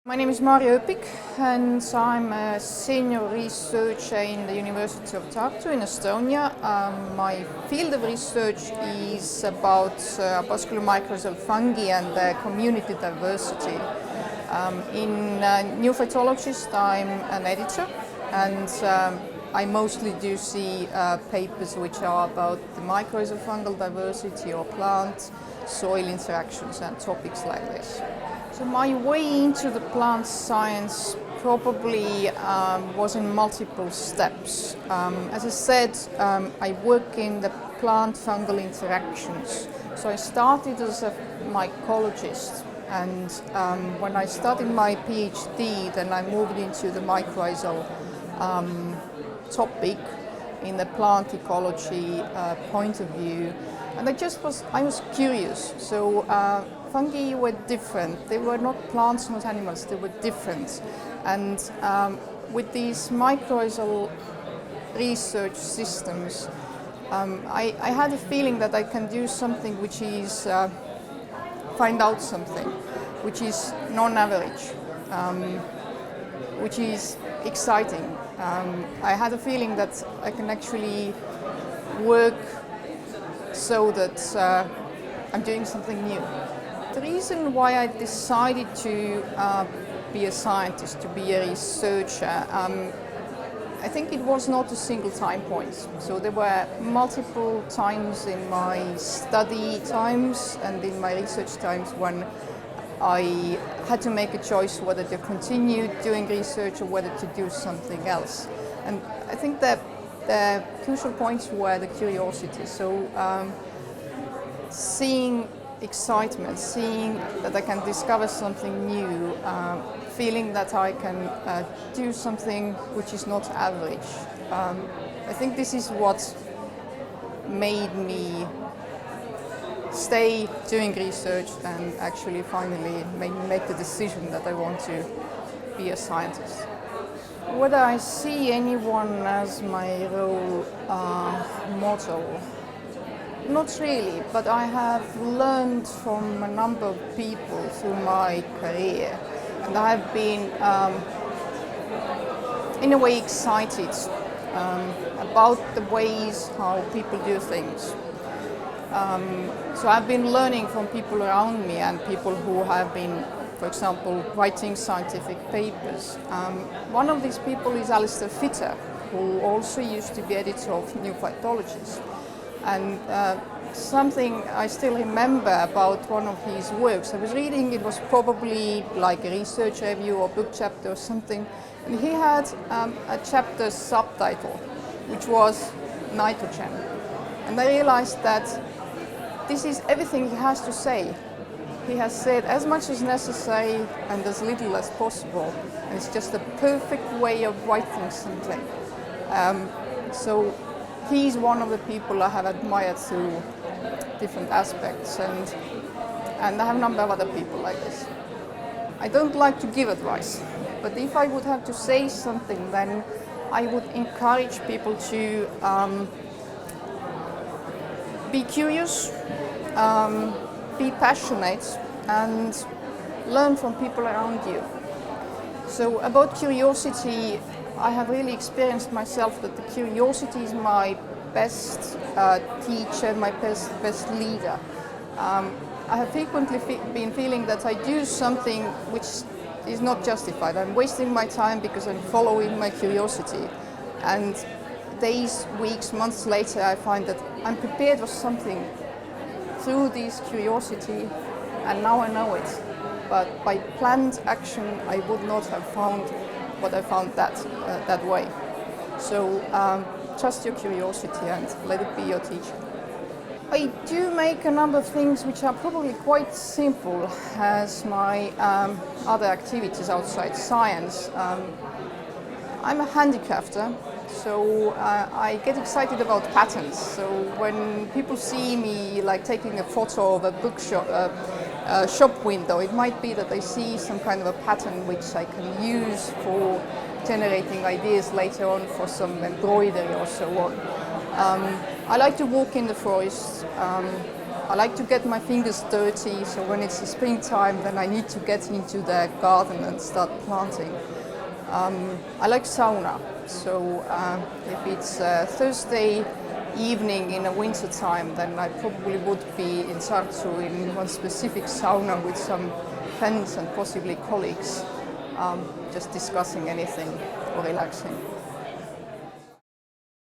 My name is Maarja Öpik and I'm a senior researcher in the University of Tartu in Estonia. My field of research is about vascular mycorrhizal fungi and their community diversity. In New Phytologist I'm an editor and I mostly do see papers which are about the mycorrhizal fungal diversity or plant soil interactions and topics like this. So my way into the plant science probably was in multiple steps. As I said, I work in the plant-fungal interactions. So I started as a mycologist, and when I started my PhD, then I moved into the mycorrhizal topic in the plant ecology point of view. And I was curious. So fungi were different. They were not plants, not animals. They were different. And with these mycorrhizal research systems, I had a feeling that I can do something which is find out something which is non-average, which is exciting. I had a feeling that I can actually work so that I'm doing something new. The reason why I decided to be a scientist, to be a researcher, I think it was not a single time point. So there were multiple times in my study times and in my research times when I had to make a choice whether to continue doing research or whether to do something else. And I think that the crucial points were the curiosity. So seeing excitement, seeing that I can discover something new, feeling that I can do something which is not average. I think this is what made me stay doing research and actually finally make the decision that I want to be a scientist. Whether I see anyone as my role model, not really, but I have learned from a number of people through my career, and I have been in a way excited about the ways how people do things. So I've been learning from people around me and people who have been, for example, writing scientific papers. One of these people is Alistair Fitter, who also used to be editor of New Phytologist. And something I still remember about one of his works, I was reading, it was probably like a research review or book chapter or something, and he had a chapter subtitle, which was nitrogen. And I realized that this is everything he has to say. He has said as much as necessary and as little as possible, and it's just a perfect way of writing something. So he's one of the people I have admired through different aspects, and I have a number of other people like this. I don't like to give advice, but if I would have to say something, then I would encourage people to be curious, be passionate, and learn from people around you. So about curiosity, I have really experienced myself that the curiosity is my best teacher, my best leader. I have frequently been feeling that I do something which is not justified. I'm wasting my time because I'm following my curiosity. And days, weeks, months later, I find that I'm prepared for something through this curiosity, and now I know it. But by planned action, I would not have found what I found that way. So trust your curiosity and let it be your teacher. I do make a number of things which are probably quite simple as my other activities outside science. I'm a handicrafter, so I get excited about patterns. So when people see me like taking a photo of a bookshop, shop window, it might be that they see some kind of a pattern which I can use for generating ideas later on for some embroidery or so on. I like to walk in the forest. I like to get my fingers dirty, so when it's the springtime, then I need to get into the garden and start planting. I like sauna, so if it's Thursday evening in the winter time, then I probably would be in Tartu in one specific sauna with some friends and possibly colleagues, just discussing anything or relaxing.